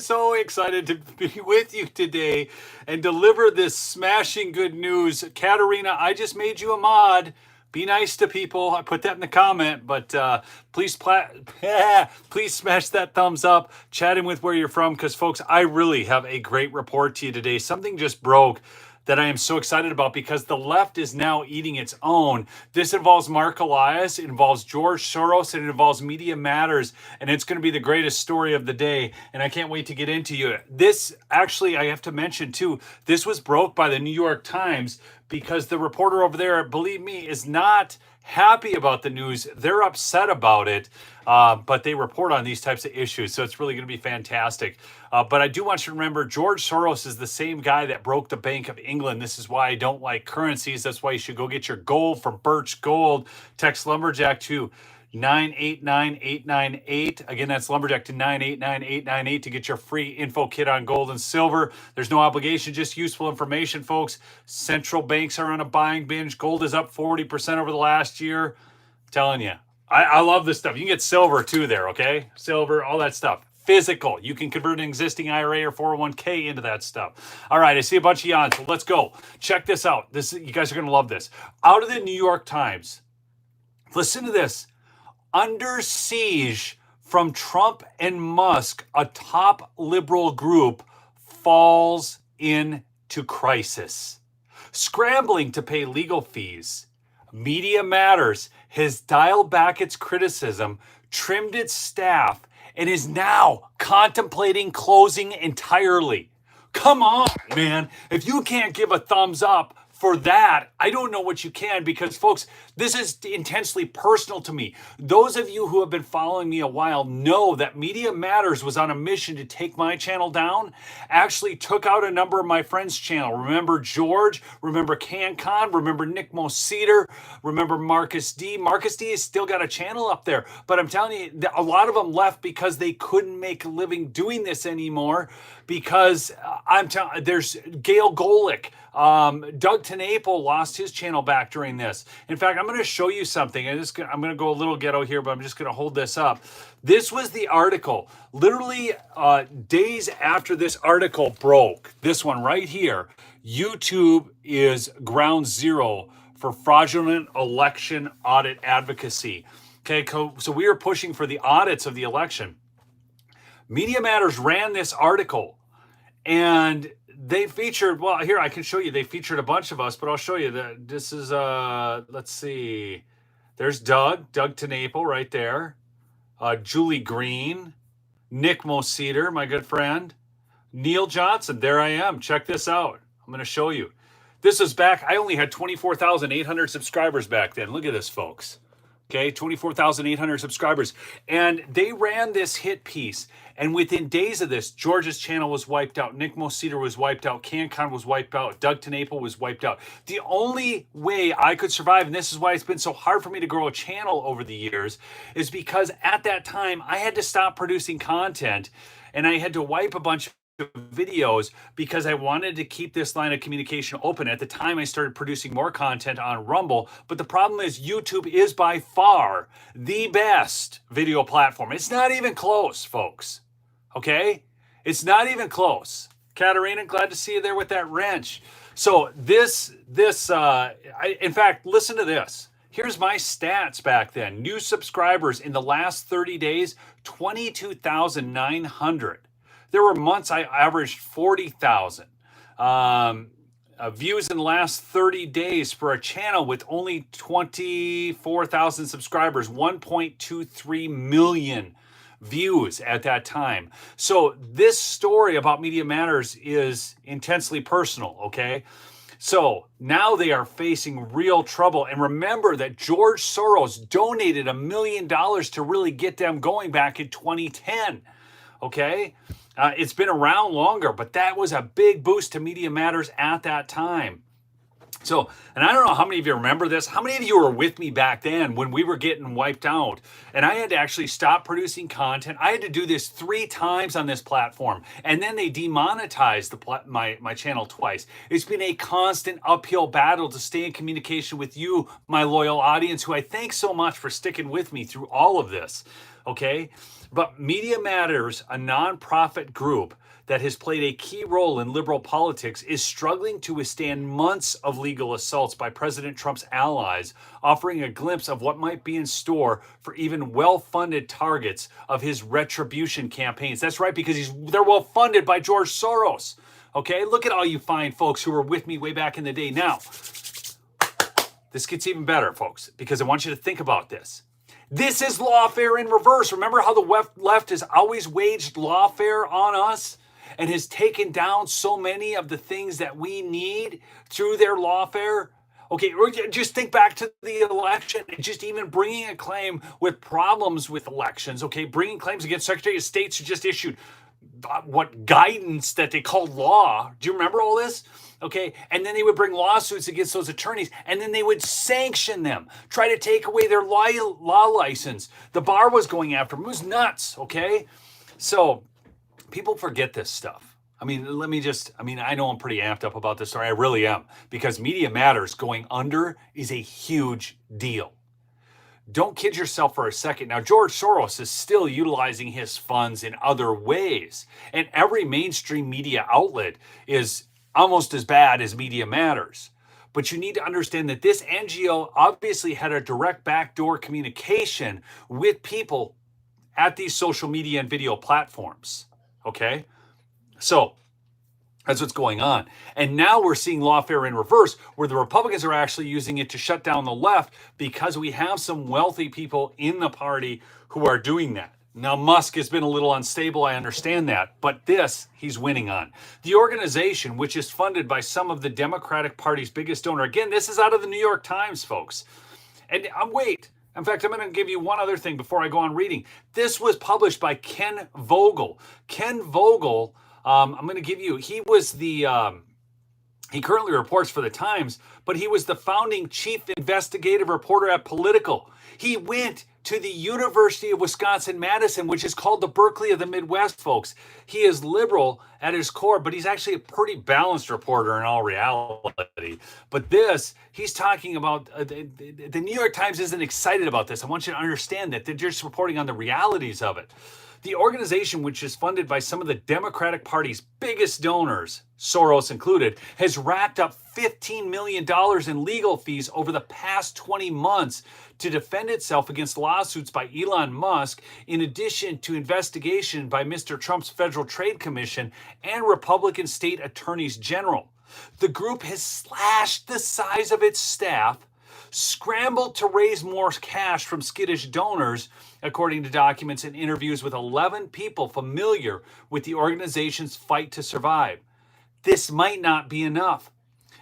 so excited to be with you today and deliver this smashing good news. Katerina, I just made you a mod. Be nice to people. I put that in the comment, but please please smash that thumbs up. Chat in with where you're from, because folks, I really have a great report to you today. Something just broke that I am so excited about because the left is now eating its own. This involves Mark Elias, it involves George Soros, and it involves Media Matters, and it's going to be the greatest story of the day, and I can't wait to get into you. This, actually, I have to mention too, this was broke by the New York Times because the reporter over there, believe me, is not happy about the news. They're upset about it, but they report on these types of issues, so it's really going to be fantastic. But I do want you to remember, George Soros is the same guy that broke the Bank of England. This is why I don't like currencies. That's why you should go get your gold from Birch Gold. Text Lumberjack to 989898. Again, that's Lumberjack to 989898 to get your free info kit on gold and silver. There's no obligation, just useful information, folks. Central banks are on a buying binge. Gold is up 40% over the last year. I'm telling you, I love this stuff. You can get silver too there, okay? Silver, all that stuff. Physical. You can convert an existing IRA or 401k into that stuff. All right, I see a bunch of yawns, so let's go. Check this out. You guys are going to love this. Out of the New York Times, listen to this. Under siege from Trump and Musk, a top liberal group falls into crisis. Scrambling to pay legal fees, Media Matters has dialed back its criticism, trimmed its staff, and is now contemplating closing entirely. Come on, man. If you can't give a thumbs up for that, I don't know what you can, because folks, this is intensely personal to me. Those of you who have been following me a while know that Media Matters was on a mission to take my channel down, actually took out a number of my friends' channel. Remember George, remember CanCon, remember Nick Moseder, remember Marcus D. Marcus D has still got a channel up there, but I'm telling you, a lot of them left because they couldn't make a living doing this anymore, because there's Gail Golick, Doug TenNapel lost his channel back during this. In fact, I'm going to show you something. I'm going to go a little ghetto here, but I'm just going to hold this up. This was the article. Literally days after this article broke, this one right here, YouTube is ground zero for fraudulent election audit advocacy. Okay, so we are pushing for the audits of the election. Media Matters ran this article, and they featured, well, here, I can show you. They featured a bunch of us, but I'll show you that this is, let's see. There's Doug TenNapel right there. Julie Green, Nick Moseder, my good friend. Neil Johnson, there I am. Check this out. I'm going to show you. This is back, I only had 24,800 subscribers back then. Look at this, folks. Okay, 24,800 subscribers. And they ran this hit piece. And within days of this, George's channel was wiped out. Nick Moseder was wiped out. CanCon was wiped out. Doug TenNapel was wiped out. The only way I could survive, and this is why it's been so hard for me to grow a channel over the years, is because at that time, I had to stop producing content, and I had to wipe a bunch of videos because I wanted to keep this line of communication open. At the time, I started producing more content on Rumble, but the problem is YouTube is by far the best video platform. It's not even close, folks. Okay? It's not even close. Katerina, glad to see you there with that wrench. So in fact, listen to this. Here's my stats back then. New subscribers in the last 30 days, 22,900. There were months I averaged 40,000 views in the last 30 days for a channel with only 24,000 subscribers, 1.23 million views at that time. So this story about Media Matters is intensely personal, okay? So now they are facing real trouble. And remember that George Soros donated $1 million to really get them going back in 2010, okay? It's been around longer, but that was a big boost to Media Matters at that time. So, and I don't know how many of you remember this. How many of you were with me back then when we were getting wiped out? And I had to actually stop producing content. I had to do this 3 times on this platform. And then they demonetized my channel twice. It's been a constant uphill battle to stay in communication with you, my loyal audience, who I thank so much for sticking with me through all of this. Okay? But Media Matters, a nonprofit group that has played a key role in liberal politics, is struggling to withstand months of legal assaults by President Trump's allies, offering a glimpse of what might be in store for even well-funded targets of his retribution campaigns. That's right, because they're well-funded by George Soros. Okay, look at all you fine folks who were with me way back in the day. Now, this gets even better, folks, because I want you to think about this. This is lawfare in reverse. Remember how the left has always waged lawfare on us and has taken down so many of the things that we need through their lawfare? Okay, just think back to the election and just even bringing a claim with problems with elections. Okay, bringing claims against Secretary of States who just issued what guidance that they called law. Do you remember all this? Okay, and then they would bring lawsuits against those attorneys, and then they would sanction them, try to take away their law license. The bar was going after them. It was nuts, okay? So people forget this stuff. I mean, I know I'm pretty amped up about this story. I really am, because Media Matters going under is a huge deal. Don't kid yourself for a second. Now, George Soros is still utilizing his funds in other ways, and every mainstream media outlet is almost as bad as Media Matters. But you need to understand that this NGO obviously had a direct backdoor communication with people at these social media and video platforms. Okay? So that's what's going on. And now we're seeing lawfare in reverse, where the Republicans are actually using it to shut down the left because we have some wealthy people in the party who are doing that. Now, Musk has been a little unstable, I understand that, but this he's winning on. The organization, which is funded by some of the Democratic Party's biggest donor, again, this is out of the New York Times, folks. And wait, in fact, I'm going to give you one other thing before I go on reading. This was published by Ken Vogel. Ken Vogel, I'm going to give you, he currently reports for the Times, but he was the founding chief investigative reporter at Political. He went to the University of Wisconsin-Madison, which is called the Berkeley of the Midwest, folks. He is liberal at his core, but he's actually a pretty balanced reporter in all reality. But this, he's talking about, the New York Times isn't excited about this. I want you to understand that they're just reporting on the realities of it. The organization, which is funded by some of the Democratic Party's biggest donors, Soros included, has racked up $15 million in legal fees over the past 20 months to defend itself against lawsuits by Elon Musk, in addition to investigation by Mr. Trump's Federal Trade Commission and Republican state attorneys general. The group has slashed the size of its staff, scrambled to raise more cash from skittish donors, according to documents and interviews with 11 people familiar with the organization's fight to survive. This might not be enough.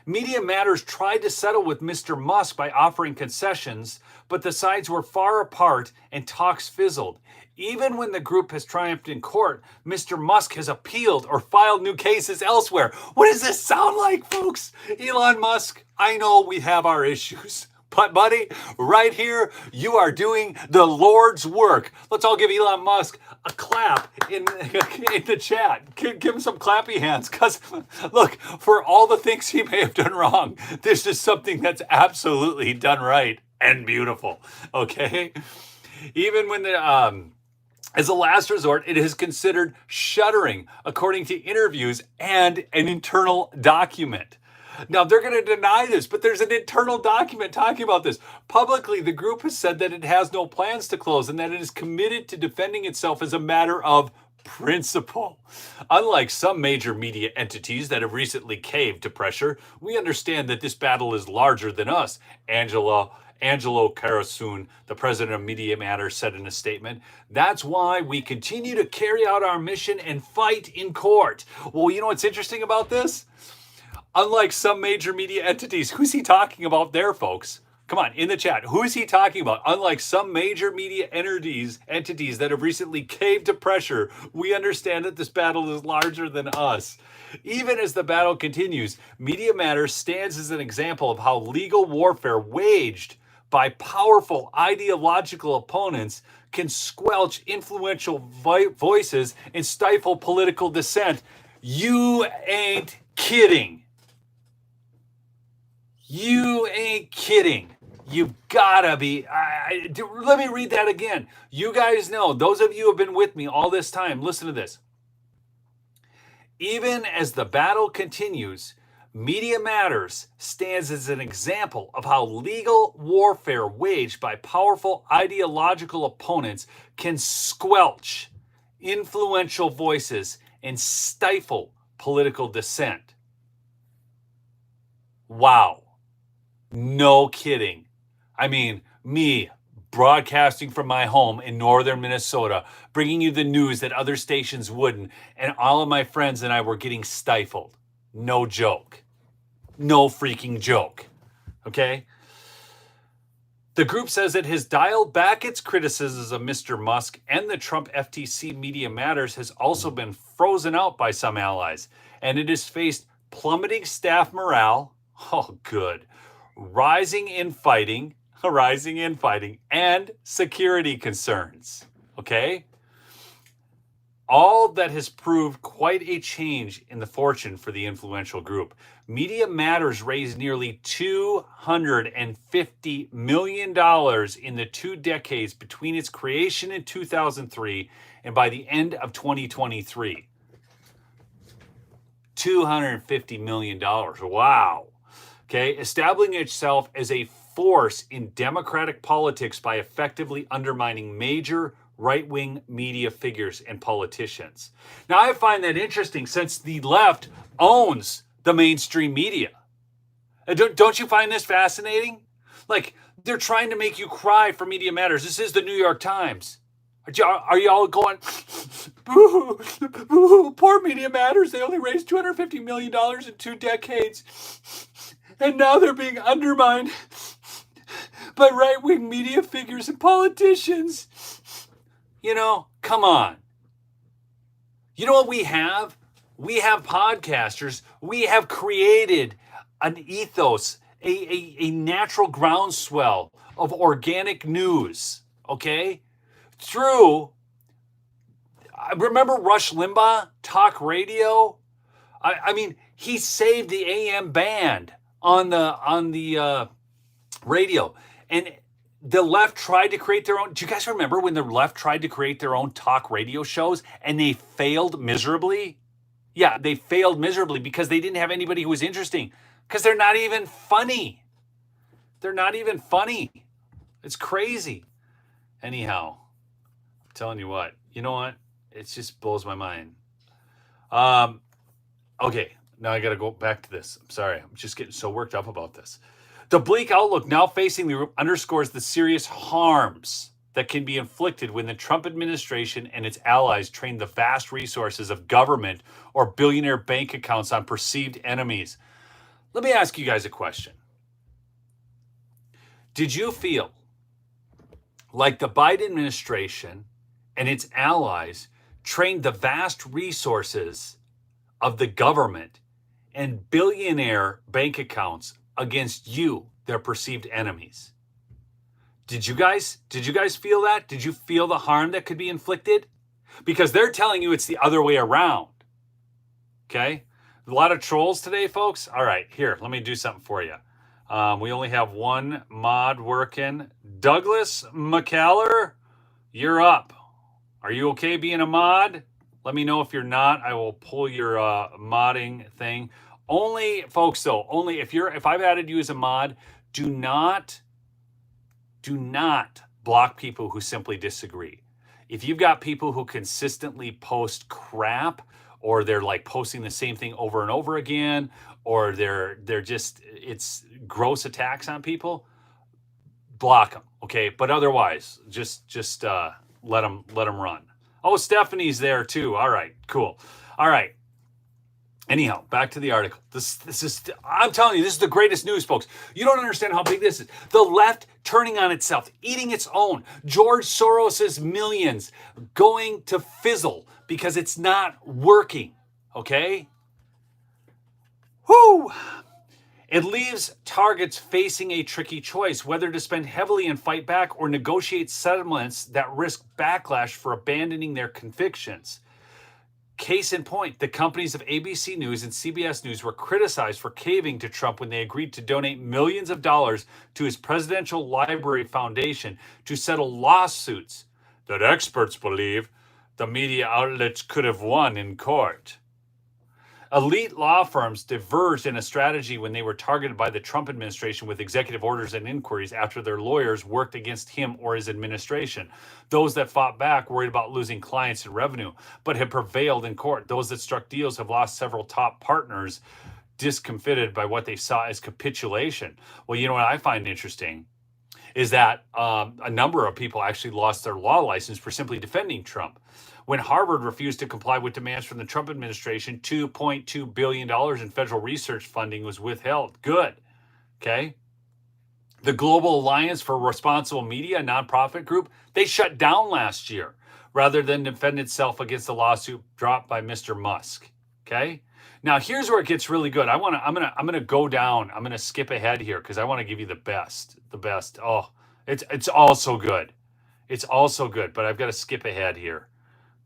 Media Matters tried to settle with Mr. Musk by offering concessions, but the sides were far apart and talks fizzled. Even when the group has triumphed in court, Mr. Musk has appealed or filed new cases elsewhere. What does this sound like, folks? Elon Musk, I know we have our issues. But, buddy, right here, you are doing the Lord's work. Let's all give Elon Musk a clap in the chat. Give him some clappy hands. Because, look, for all the things he may have done wrong, this is something that's absolutely done right and beautiful. Okay? Even when as a last resort, it is considered shuddering, according to interviews and an internal document. Now, they're going to deny this, but there's an internal document talking about this. Publicly, the group has said that it has no plans to close and that it is committed to defending itself as a matter of principle. Unlike some major media entities that have recently caved to pressure, we understand that this battle is larger than us, Angelo Karasoon, the president of Media Matters, said in a statement. That's why we continue to carry out our mission and fight in court. Well, you know what's interesting about this? Unlike some major media entities, who's he talking about there, folks? Come on, in the chat. Who is he talking about? Unlike some major media entities that have recently caved to pressure, we understand that this battle is larger than us. Even as the battle continues, Media Matters stands as an example of how legal warfare waged by powerful ideological opponents can squelch influential voices and stifle political dissent. You ain't kidding. You ain't kidding. You've gotta be. Let me read that again. You guys know, those of you who have been with me all this time, listen to this. Even as the battle continues, Media Matters stands as an example of how legal warfare waged by powerful ideological opponents can squelch influential voices and stifle political dissent. Wow. No kidding. I mean, me broadcasting from my home in northern Minnesota, bringing you the news that other stations wouldn't, and all of my friends and I were getting stifled. No joke. No freaking joke. Okay? The group says it has dialed back its criticisms of Mr. Musk, and the Trump FTC Media Matters has also been frozen out by some allies, and it has faced plummeting staff morale. Oh, good. Rising infighting, and security concerns. Okay? All that has proved quite a change in the fortune for the influential group. Media Matters raised nearly $250 million in the 2 decades between its creation in 2003 and by the end of 2023. $250 million. Wow. Okay, establishing itself as a force in democratic politics by effectively undermining major right-wing media figures and politicians. Now, I find that interesting since the left owns the mainstream media. Don't you find this fascinating? Like, they're trying to make you cry for Media Matters. This is the New York Times. Are y'all going, boo, boo, poor Media Matters. They only raised $250 million in 2 decades. And now they're being undermined by right-wing media figures and politicians. You know, come on. You know what we have? We have podcasters. We have created an ethos, a natural groundswell of organic news, okay? I remember Rush Limbaugh, talk radio? I mean, he saved the AM band on the radio. And the left tried to create their own. Do you guys remember when the left tried to create their own talk radio shows and they failed miserably? Yeah, they failed miserably because they didn't have anybody who was interesting. Because they're not even funny. They're not even funny. It's crazy. Anyhow, I'm telling you what. You know what? It just blows my mind. Okay, now I got to go back to this. I'm sorry. I'm just getting so worked up about this. The bleak outlook now facing the group underscores the serious harms that can be inflicted when the Trump administration and its allies train the vast resources of government or billionaire bank accounts on perceived enemies. Let me ask you guys a question. Did you feel like the Biden administration and its allies trained the vast resources of the government and billionaire bank accounts against you, their perceived enemies? Did you guys feel that? Did you feel the harm that could be inflicted? Because they're telling you it's the other way around. Okay? A lot of trolls today, folks. All right, here, let me do something for you. We only have one mod working. Douglas McCaller, you're up. Are you okay being a mod? Let me know if you're not. I will pull your modding thing. Only, folks, though, only if I've added you as a mod, do not block people who simply disagree. If you've got people who consistently post crap, or they're like posting the same thing over and over again, or they're just, it's gross attacks on people, block them, okay? But otherwise, just let them run. Oh, Stephanie's there too. All right, cool. All right. Anyhow, back to the article. This is, I'm telling you, this is the greatest news, folks. You don't understand how big this is. The left turning on itself, eating its own. George Soros's millions going to fizzle because it's not working, okay? Whoo! It leaves targets facing a tricky choice, whether to spend heavily and fight back or negotiate settlements that risk backlash for abandoning their convictions. Case in point, the companies of ABC News and CBS News were criticized for caving to Trump when they agreed to donate millions of dollars to his Presidential Library Foundation to settle lawsuits that experts believe the media outlets could have won in court. Elite law firms diverged in a strategy when they were targeted by the Trump administration with executive orders and inquiries after their lawyers worked against him or his administration. Those that fought back worried about losing clients and revenue, but have prevailed in court. Those that struck deals have lost several top partners, discomfited by what they saw as capitulation. Well, you know what I find interesting is that a number of people actually lost their law license for simply defending Trump. When Harvard refused to comply with demands from the Trump administration, $2.2 billion in federal research funding was withheld. Good. Okay. The Global Alliance for Responsible Media, a nonprofit group, they shut down last year rather than defend itself against the lawsuit dropped by Mr. Musk. Okay. Now here's where it gets really good. I'm gonna go down. I'm gonna skip ahead here because I want to give you the best. The best. Oh, it's all so good. It's all so good, but I've got to skip ahead here.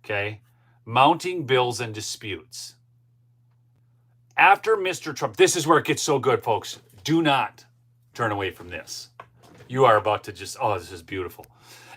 Okay. Mounting bills and disputes. After Mr. Trump, this is where it gets so good, folks. Do not turn away from this. You are about to just, oh, this is beautiful.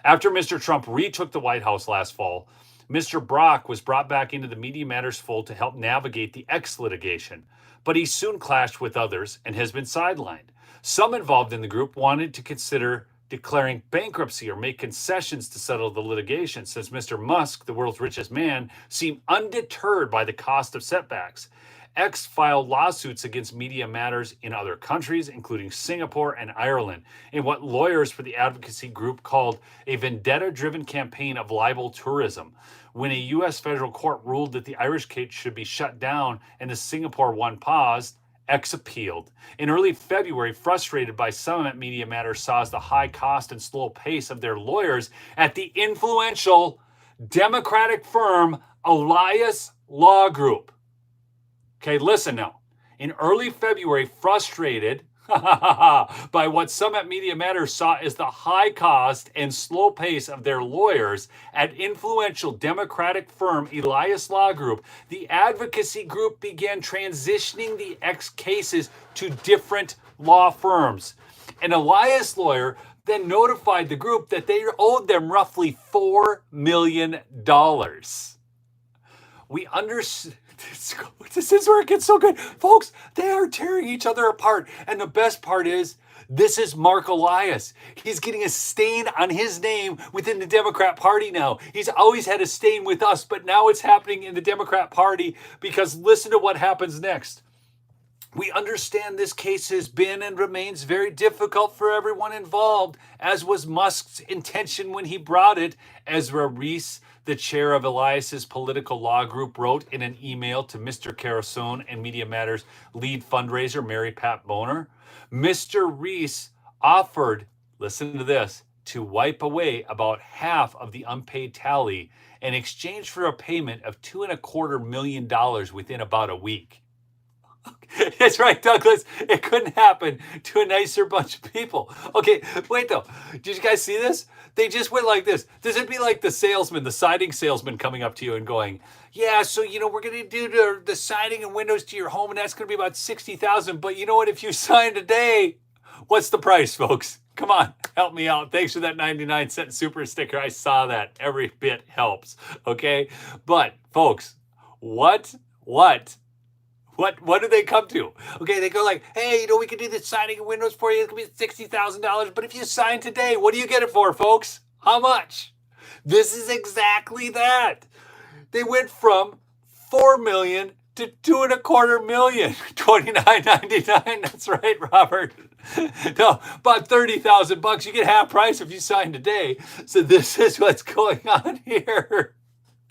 After Mr. Trump retook the White House last fall, Mr. Brock was brought back into the Media Matters fold to help navigate the X litigation, but he soon clashed with others and has been sidelined. Some involved in the group wanted to consider declaring bankruptcy or make concessions to settle the litigation, since Mr. Musk, the world's richest man, seemed undeterred by the cost of setbacks. X filed lawsuits against Media Matters in other countries, including Singapore and Ireland, in what lawyers for the advocacy group called a vendetta-driven campaign of libel tourism. When a U.S. federal court ruled that the Irish case should be shut down and the Singapore one paused, X appealed. In early February, frustrated by some at Media Matters saw as the high cost and slow pace of their lawyers at the influential Democratic firm Elias Law Group. Okay, listen now. In early February, frustrated by what some at Media Matters saw as the high cost and slow pace of their lawyers at influential Democratic firm Elias Law Group, the advocacy group began transitioning the X cases to different law firms. An Elias lawyer then notified the group that they owed them roughly $4 million. We understand. This is where it gets so good. Folks, they are tearing each other apart. And the best part is, this is Mark Elias. He's getting a stain on his name within the Democrat Party now. He's always had a stain with us, but now it's happening in the Democrat Party, because listen to what happens next. We understand this case has been and remains very difficult for everyone involved, as was Musk's intention when he brought it. Ezra Reese, the chair of Elias's political law group, wrote in an email to Mr. Carasone and Media Matters lead fundraiser, Mary Pat Boner. Mr. Reese offered, listen to this, to wipe away about half of the unpaid tally in exchange for a payment of $2.25 million within about a week. That's right, Douglas. It couldn't happen to a nicer bunch of people. Okay, wait though. Did you guys see this? They just went like this. This would be like the salesman, the siding salesman coming up to you and going, yeah, so, we're going to do the siding and windows to your home, and that's going to be about $60,000. But you know what? If you sign today, what's the price, folks? Come on, help me out. Thanks for that 99-cent super sticker. I saw that. Every bit helps. Okay? But, folks, what do they come to? Okay, they go like, hey, we can do the siding and windows for you. It's going to be $60,000. But if you sign today, what do you get it for, folks? How much? This is exactly that. They went from $4 million to $2.25 million. $29.99. That's right, Robert. No, about $30,000. You get half price if you sign today. So this is what's going on here.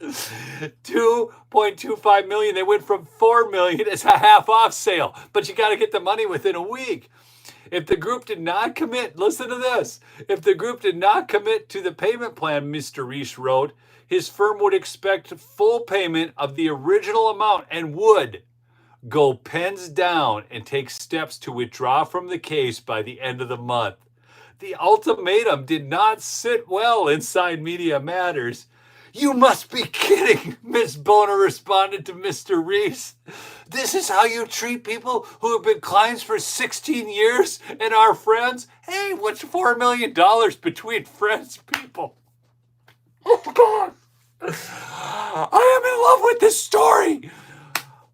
$2.25 million. They went from $4 million. It's a half off sale, but you got to get the money within a week. If the group did not commit, listen to this. If the group did not commit to the payment plan, Mr. Reese wrote, his firm would expect full payment of the original amount and would go pens down and take steps to withdraw from the case by the end of the month. The ultimatum did not sit well inside Media Matters. You must be kidding, Miss Boner responded to Mr. Reese. This is how you treat people who have been clients for 16 years and are friends? Hey, what's $4 million between friends, people? Oh, God. I am in love with this story.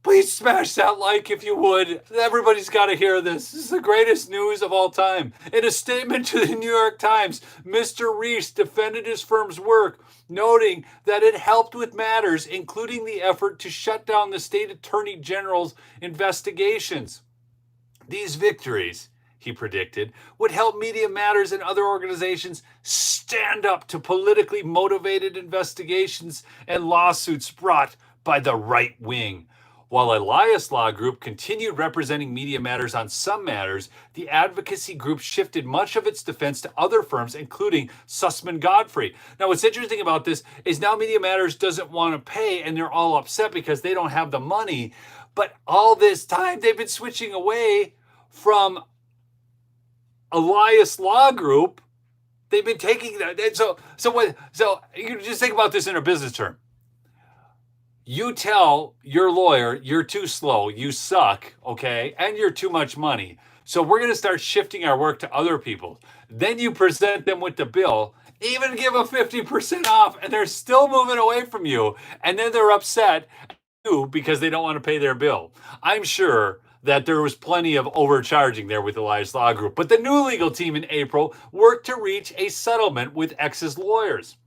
Please smash that like if you would. Everybody's got to hear this. This is the greatest news of all time. In a statement to the New York Times, Mr. Reese defended his firm's work, noting that it helped with matters, including the effort to shut down the state attorney general's investigations. These victories, he predicted, would help Media Matters and other organizations stand up to politically motivated investigations and lawsuits brought by the right wing. While Elias Law Group continued representing Media Matters on some matters, the advocacy group shifted much of its defense to other firms, including Sussman Godfrey. Now, what's interesting about this is now Media Matters doesn't want to pay, and they're all upset because they don't have the money. But all this time, they've been switching away from Elias Law Group. They've been taking that. So you just think about this in a business term. You tell your lawyer, you're too slow, you suck, okay, and you're too much money. So we're going to start shifting our work to other people. Then you present them with the bill, even give them 50% off, and they're still moving away from you. And then they're upset because they don't want to pay their bill. I'm sure that there was plenty of overcharging there with Elias Law Group. But the new legal team in April worked to reach a settlement with X's lawyers.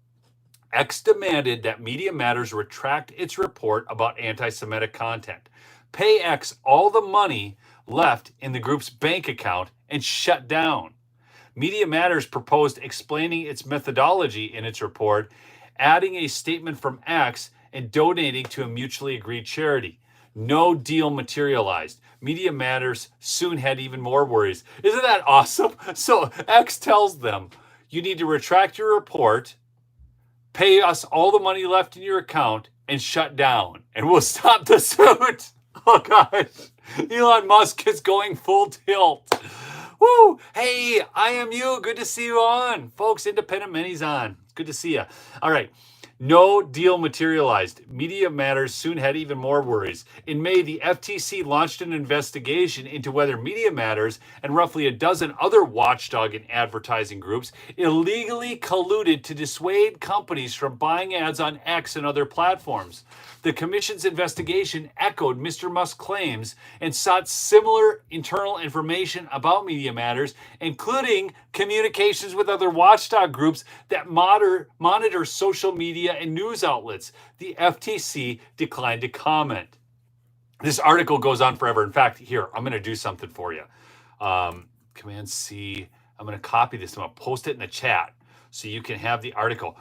X demanded that Media Matters retract its report about anti-Semitic content, pay X all the money left in the group's bank account, and shut down. Media Matters proposed explaining its methodology in its report, adding a statement from X, and donating to a mutually agreed charity. No deal materialized. Media Matters soon had even more worries. Isn't that awesome? So X tells them, you need to retract your report, pay us all the money left in your account, and shut down, and we'll stop the suit. Oh, gosh. Elon Musk is going full tilt. Woo! Hey, I am you. Good to see you on. Folks, Independent Minis on. It's good to see you. All right. No deal materialized. Media Matters soon had even more worries. In May, the FTC launched an investigation into whether Media Matters and roughly a dozen other watchdog and advertising groups illegally colluded to dissuade companies from buying ads on X and other platforms. The commission's investigation echoed Mr. Musk's claims and sought similar internal information about Media Matters, including communications with other watchdog groups that monitor social media and news outlets. The FTC declined to comment. This article goes on forever. In fact, here, I'm going to do something for you. Command C. I'm going to copy this. I'm going to post it in the chat so you can have the article.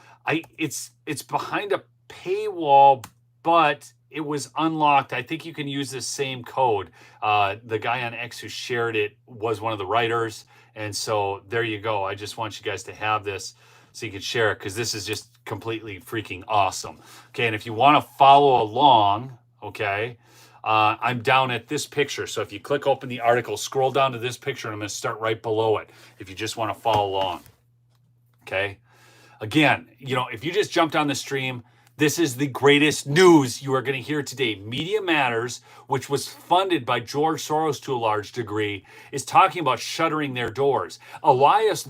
It's behind a paywall, but it was unlocked. I think you can use this same code. The guy on X who shared it was one of the writers. And so there you go. I just want you guys to have this so you can share it, because this is just completely freaking awesome. Okay, and if you want to follow along, okay, I'm down at this picture. So if you click open the article, scroll down to this picture, and I'm going to start right below it if you just want to follow along. Okay, again, if you just jumped on the stream, this is the greatest news you are going to hear today. Media Matters, which was funded by George Soros to a large degree, is talking about shuttering their doors. Elias's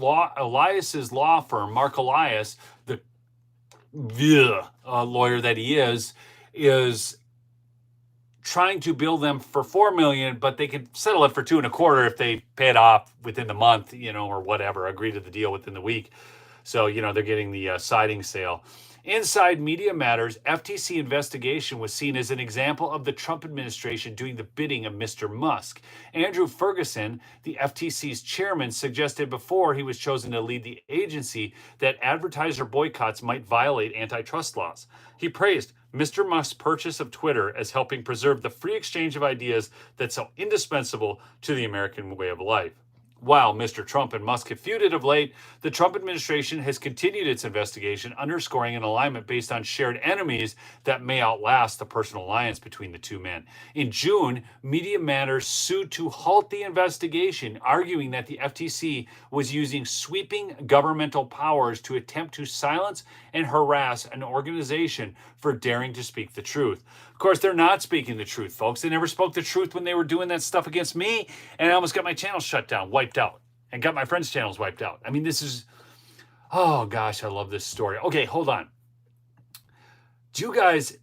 law firm, Mark Elias, the lawyer that he is trying to bill them for $4 million, but they can settle it for $2.25 million if they pay it off within the month, or whatever, agree to the deal within the week. So, they're getting the siding sale. Inside Media Matters, FTC investigation was seen as an example of the Trump administration doing the bidding of Mr. Musk. Andrew Ferguson, the FTC's chairman, suggested before he was chosen to lead the agency that advertiser boycotts might violate antitrust laws. He praised Mr. Musk's purchase of Twitter as helping preserve the free exchange of ideas that's so indispensable to the American way of life. While Mr. Trump and Musk have feuded of late, the Trump administration has continued its investigation, underscoring an alignment based on shared enemies that may outlast the personal alliance between the two men. In June, Media Matters sued to halt the investigation, arguing that the FTC was using sweeping governmental powers to attempt to silence and harass an organization for daring to speak the truth. Of course, they're not speaking the truth, folks. They never spoke the truth when they were doing that stuff against me, and I almost got my channel shut down, wiped out, and got my friends' channels wiped out. I mean, this is, oh gosh, I love this story. Okay, hold on. Do you guys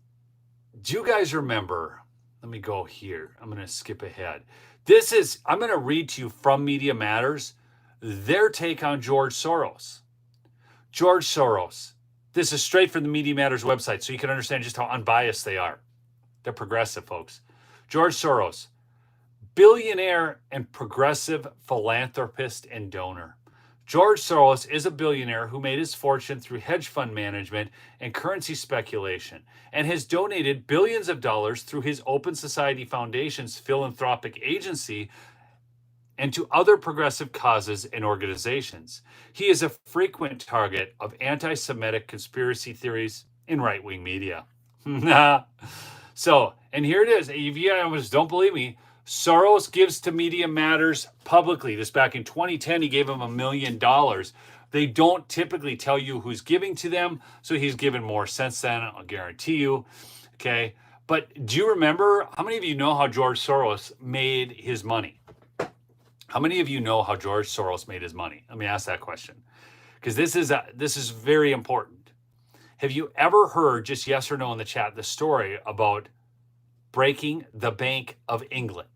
remember? Let me go here. I'm going to skip ahead. I'm going to read to you from Media Matters, their take on George Soros. George Soros. This is straight from the Media Matters website, so you can understand just how unbiased they are. They're progressive, folks. George Soros, billionaire and progressive philanthropist and donor. George Soros is a billionaire who made his fortune through hedge fund management and currency speculation, and has donated billions of dollars through his Open Society Foundation's philanthropic agency and to other progressive causes and organizations. He is a frequent target of anti-Semitic conspiracy theories in right-wing media. So, and here it is. If you guys don't believe me, Soros gives to Media Matters publicly. This back in 2010, he gave him $1 million. They don't typically tell you who's giving to them, so he's given more since then, I'll guarantee you. Okay, but do you remember, how many of you know how George Soros made his money? How many of you know how George Soros made his money? Let me ask that question, because this is very important. Have you ever heard, just yes or no in the chat, the story about breaking the Bank of England?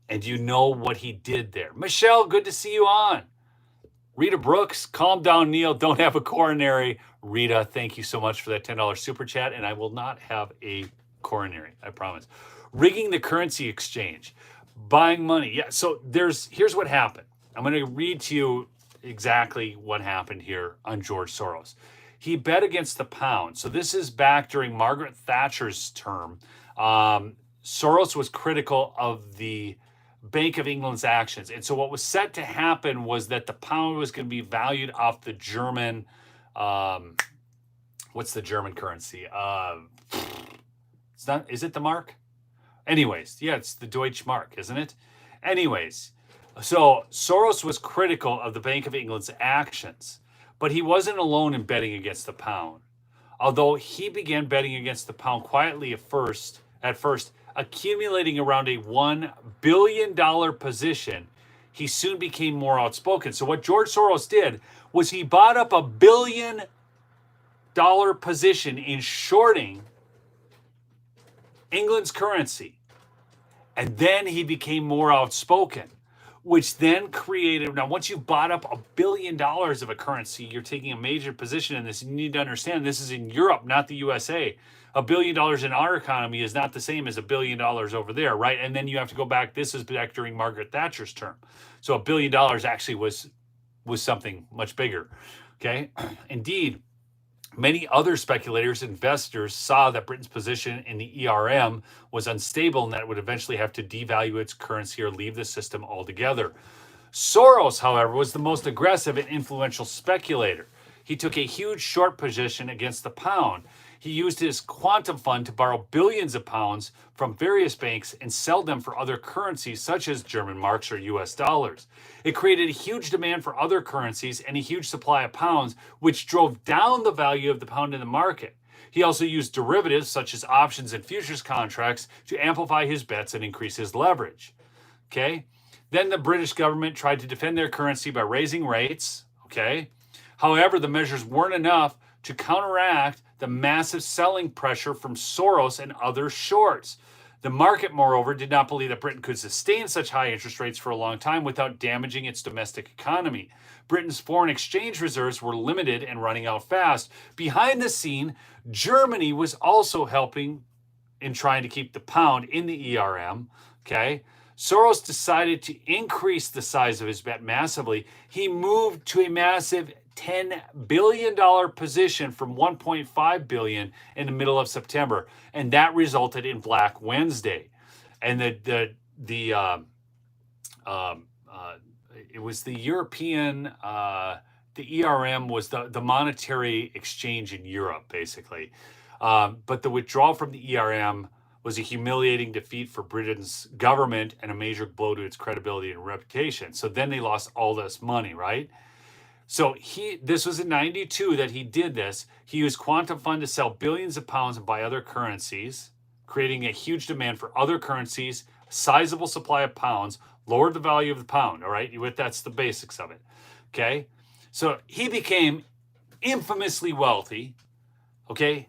And you know what he did there. Michelle, good to see you on. Rita Brooks, calm down, Neil. Don't have a coronary. Rita, thank you so much for that $10 super chat. And I will not have a coronary, I promise. Rigging the currency exchange. Buying money. Yeah, so here's what happened. I'm going to read to you exactly what happened here on George Soros. He bet against the pound. So this is back during Margaret Thatcher's term. Soros was critical of the Bank of England's actions. And so what was set to happen was that the pound was going to be valued off the German, what's the German currency? Is it the mark? Anyways, yeah, it's the Deutsche Mark, isn't it? Anyways, so Soros was critical of the Bank of England's actions, but he wasn't alone in betting against the pound. Although he began betting against the pound quietly at first, accumulating around a $1 billion position, he soon became more outspoken. So what George Soros did was he bought up $1 billion position in shorting England's currency. And then he became more outspoken, which then created, now once you bought up $1 billion of a currency, you're taking a major position in this. And you need to understand this is in Europe, not the USA. $1 billion in our economy is not the same as $1 billion over there, right? And then you have to go back, this is back during Margaret Thatcher's term. So $1 billion actually was something much bigger, okay? Indeed, many other speculators, investors saw that Britain's position in the ERM was unstable and that it would eventually have to devalue its currency or leave the system altogether. Soros, however, was the most aggressive and influential speculator. He took a huge short position against the pound. He used his quantum fund to borrow billions of pounds from various banks and sell them for other currencies such as German marks or US dollars. It created a huge demand for other currencies and a huge supply of pounds, which drove down the value of the pound in the market. He also used derivatives such as options and futures contracts to amplify his bets and increase his leverage. Okay? Then the British government tried to defend their currency by raising rates. Okay? However, the measures weren't enough to counteract the massive selling pressure from Soros and other shorts. The market, moreover, did not believe that Britain could sustain such high interest rates for a long time without damaging its domestic economy. Britain's foreign exchange reserves were limited and running out fast. Behind the scene, Germany was also helping in trying to keep the pound in the ERM. Okay? Soros decided to increase the size of his bet massively. He moved to a massive $10 billion position from $1.5 billion in the middle of September, and that resulted in Black Wednesday. And it was the European, the ERM was the monetary exchange in Europe, basically. But the withdrawal from the ERM was a humiliating defeat for Britain's government and a major blow to its credibility and reputation. So then they lost all this money, right? So this was in 92 that he did this. He used quantum fund to sell billions of pounds and buy other currencies, creating a huge demand for other currencies, sizable supply of pounds, lowered the value of the pound. All right, that's the basics of it. Okay, so he became infamously wealthy. Okay,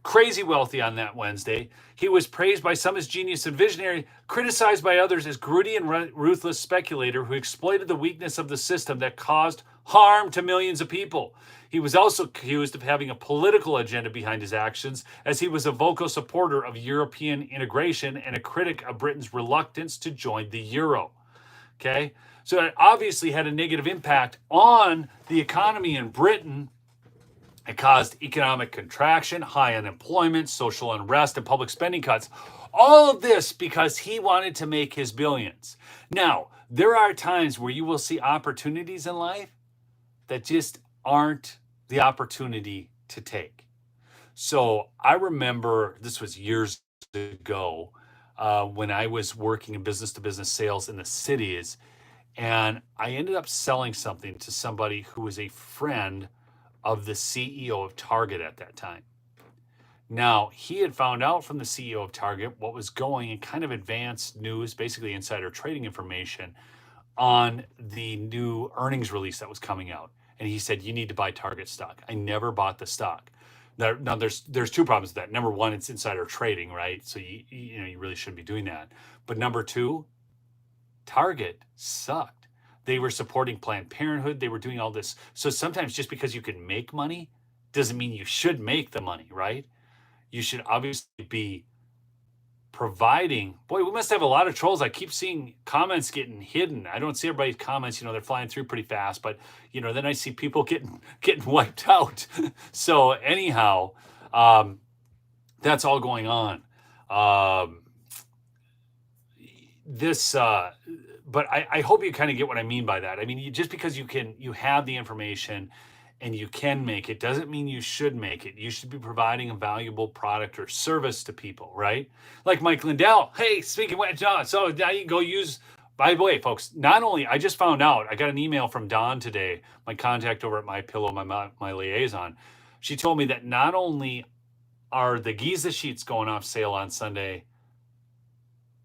crazy wealthy on that Wednesday. He was praised by some as genius and visionary, criticized by others as gritty and ruthless speculator who exploited the weakness of the system that caused harm to millions of people. He was also accused of having a political agenda behind his actions, as he was a vocal supporter of European integration and a critic of Britain's reluctance to join the euro. Okay, so it obviously had a negative impact on the economy in Britain. It caused economic contraction, high unemployment, social unrest, and public spending cuts. All of this because he wanted to make his billions. Now, there are times where you will see opportunities in life that just aren't the opportunity to take. So I remember, this was years ago, when I was working in business-to-business sales in the cities, and I ended up selling something to somebody who was a friend of the CEO of Target at that time. Now, he had found out from the CEO of Target what was going in kind of advanced news, basically insider trading information, on the new earnings release that was coming out. And he said, you need to buy Target stock. I never bought the stock. Now there's two problems with that. Number one, it's insider trading, right? So you really shouldn't be doing that. But number two, Target sucked. They were supporting Planned Parenthood. They were doing all this. So sometimes just because you can make money doesn't mean you should make the money, right? You should obviously be providing. Boy, we must have a lot of trolls. I keep seeing comments getting hidden. I don't see everybody's comments. They're flying through pretty fast, but then I see people getting wiped out. So anyhow, that's all going on. But I hope you kind of get what I mean by that. I mean, just because you have the information and you can make it doesn't mean you should make it. You should be providing a valuable product or service to people, right? Like Mike Lindell. Hey, speaking of, so now you can go use. By the way, folks, not only I just found out, I got an email from Dawn today, my contact over at MyPillow, my liaison. She told me that not only are the Giza sheets going off sale on Sunday,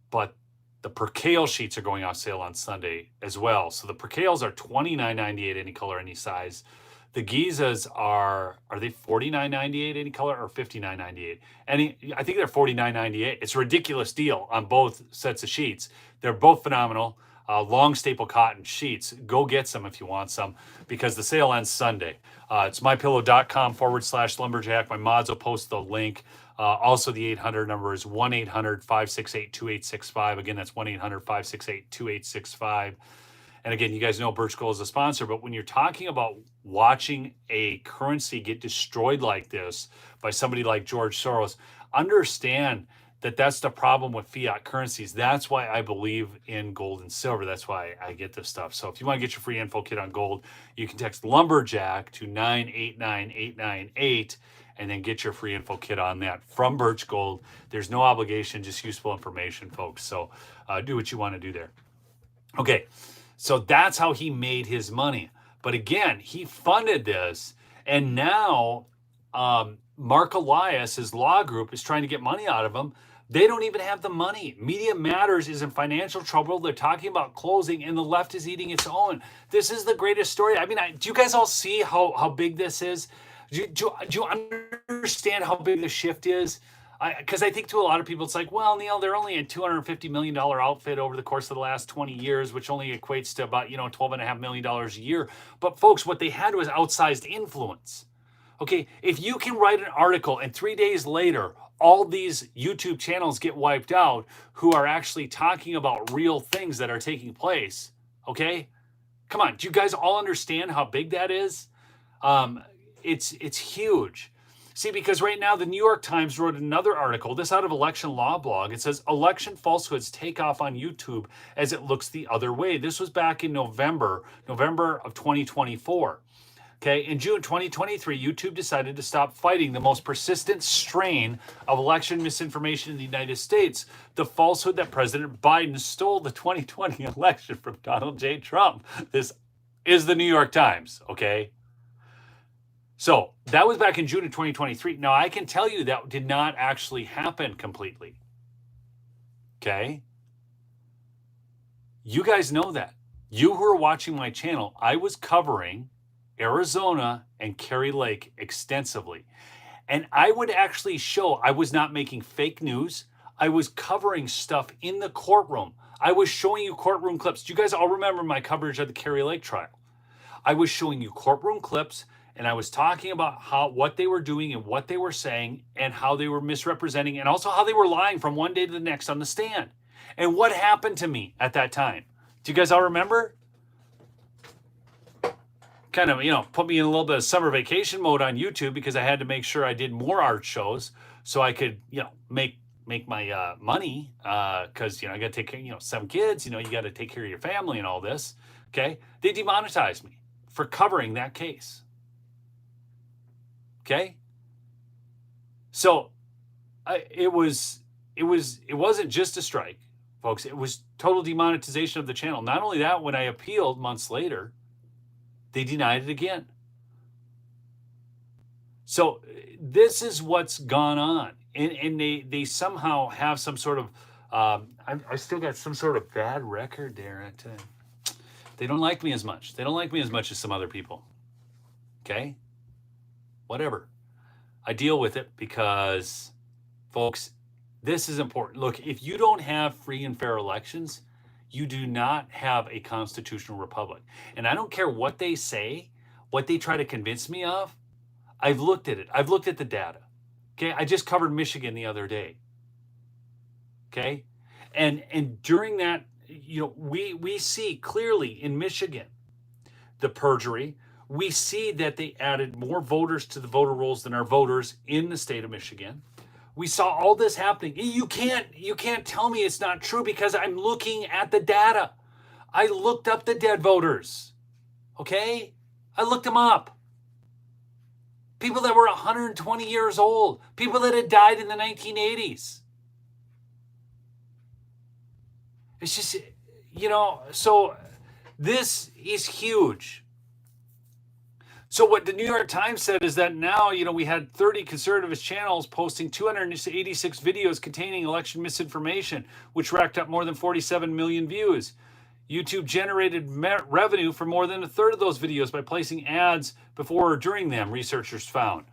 but the percale sheets are going off sale on Sunday as well. So the percales are $29.98 any color, any size. The Gizas are they $49.98 any color or $59.98? I think they're $49.98. It's a ridiculous deal on both sets of sheets. They're both phenomenal. Long staple cotton sheets. Go get some if you want some, because the sale ends Sunday. It's mypillow.com/lumberjack. My mods will post the link. Also, the 800 number is 1-800-568-2865. Again, that's 1-800-568-2865. And again, you guys know Birch Gold is a sponsor, but when you're talking about watching a currency get destroyed like this by somebody like George Soros, understand that that's the problem with fiat currencies. That's why I believe in gold and silver. That's why I get this stuff. So if you want to get your free info kit on gold, you can text Lumberjack to 989-898 and then get your free info kit on that from Birch Gold. There's no obligation, just useful information, folks. So do what you want to do there. Okay, so that's how he made his money. But again, he funded this, and now Mark Elias, his law group, is trying to get money out of him. They don't even have the money. Media Matters is in financial trouble. They're talking about closing, and the left is eating its own. This is the greatest story. I mean, do you guys all see how big this is? Do you understand how big the shift is? Because I think to a lot of people, it's like, well, Neil, they're only a $250 million outfit over the course of the last 20 years, which only equates to about, $12.5 million a year. But folks, what they had was outsized influence. Okay, if you can write an article and 3 days later, all these YouTube channels get wiped out who are actually talking about real things that are taking place, okay? Come on, do you guys all understand how big that is? It's huge. See, because right now the New York Times wrote another article, this out of Election Law Blog. It says election falsehoods take off on YouTube as it looks the other way. This was back in November of 2024. Okay, in June 2023, YouTube decided to stop fighting the most persistent strain of election misinformation in the United States, the falsehood that President Biden stole the 2020 election from Donald J. Trump. This is the New York Times, okay? So that was back in June of 2023. Now, I can tell you that did not actually happen completely, okay? You guys know that. You who are watching my channel, I was covering Arizona and Kari Lake extensively. And I would actually show, I was not making fake news. I was covering stuff in the courtroom. I was showing you courtroom clips. Do you guys all remember my coverage of the Kari Lake trial? I was showing you courtroom clips, and I was talking about what they were doing and what they were saying and how they were misrepresenting and also how they were lying from one day to the next on the stand. And what happened to me at that time? Do you guys all remember? Kind of, put me in a little bit of summer vacation mode on YouTube because I had to make sure I did more art shows so I could, make my money because, I got to take care, 7 kids, you got to take care of your family and all this. Okay. They demonetized me for covering that case. Okay. So it wasn't just a strike, folks. It was total demonetization of the channel. Not only that, when I appealed months later, they denied it again. So this is what's gone on. And they somehow have some sort of, I still got some sort of bad record there. They don't like me as much. They don't like me as much as some other people. Okay? Whatever. I deal with it because, folks, this is important. Look, if you don't have free and fair elections, you do not have a constitutional republic. And I don't care what they say, what they try to convince me of. I've looked at it. I've looked at the data. Okay, I just covered Michigan the other day. Okay, and during that, we see clearly in Michigan the perjury. We see that they added more voters to the voter rolls than our voters in the state of Michigan. We saw all this happening. You can't tell me it's not true because I'm looking at the data. I looked up the dead voters. Okay? I looked them up. People that were 120 years old. People that had died in the 1980s. It's just, so this is huge. So what the New York Times said is that now, we had 30 conservative channels posting 286 videos containing election misinformation, which racked up more than 47 million views. YouTube generated revenue for more than a third of those videos by placing ads before or during them, researchers found.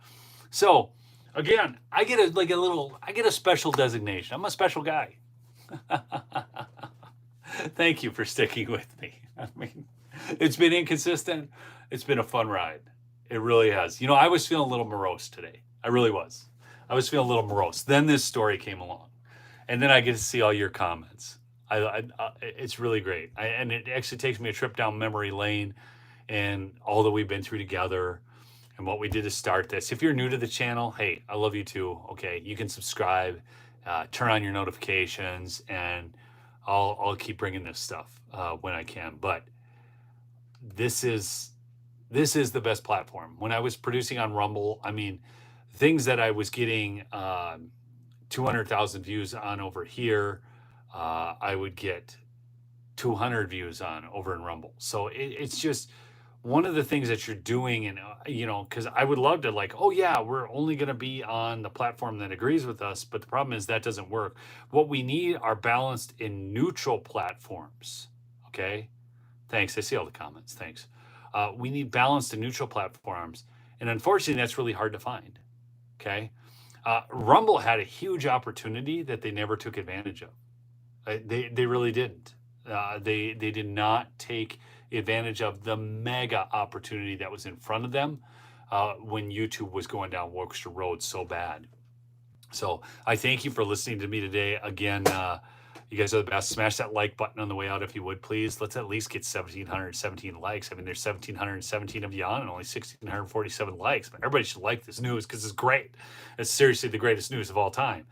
So, again, I get a special designation. I'm a special guy. Thank you for sticking with me. I mean, it's been inconsistent. It's been a fun ride. It really has. I was feeling a little morose today. I really was. I was feeling a little morose. Then this story came along. And then I get to see all your comments. It's really great. And it actually takes me a trip down memory lane and all that we've been through together and what we did to start this. If you're new to the channel, hey, I love you too. Okay, you can subscribe, turn on your notifications, and I'll keep bringing this stuff when I can. But this is the best platform. When I was producing on Rumble, I mean, things that I was getting 200,000 views on over here, I would get 200 views on over in Rumble. So it's just one of the things that you're doing, and because I would love to we're only going to be on the platform that agrees with us, but the problem is that doesn't work. What we need are balanced and neutral platforms. Okay, thanks. I see all the comments. Thanks. We need balanced and neutral platforms, and unfortunately, that's really hard to find. Okay, Rumble had a huge opportunity that they never took advantage of. They really didn't. They did not take advantage of the mega opportunity that was in front of them when YouTube was going down Wilkester Road so bad. So I thank you for listening to me today. Again, You guys are the best. Smash that like button on the way out if you would, please. Let's at least get 1,717 likes. I mean, there's 1,717 of you on and only 1,647 likes. But everybody should like this news because it's great. It's seriously the greatest news of all time.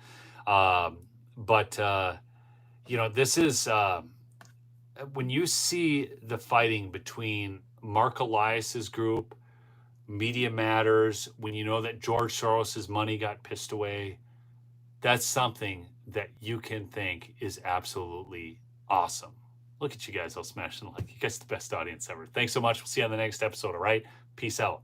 You know, this is when you see the fighting between Mark Elias's group, Media Matters, when you know that George Soros's money got pissed away, that's something that you can think is absolutely awesome. Look at you guys all smashing like. You guys are the best audience ever. Thanks so much. We'll see you on the next episode, all right? Peace out.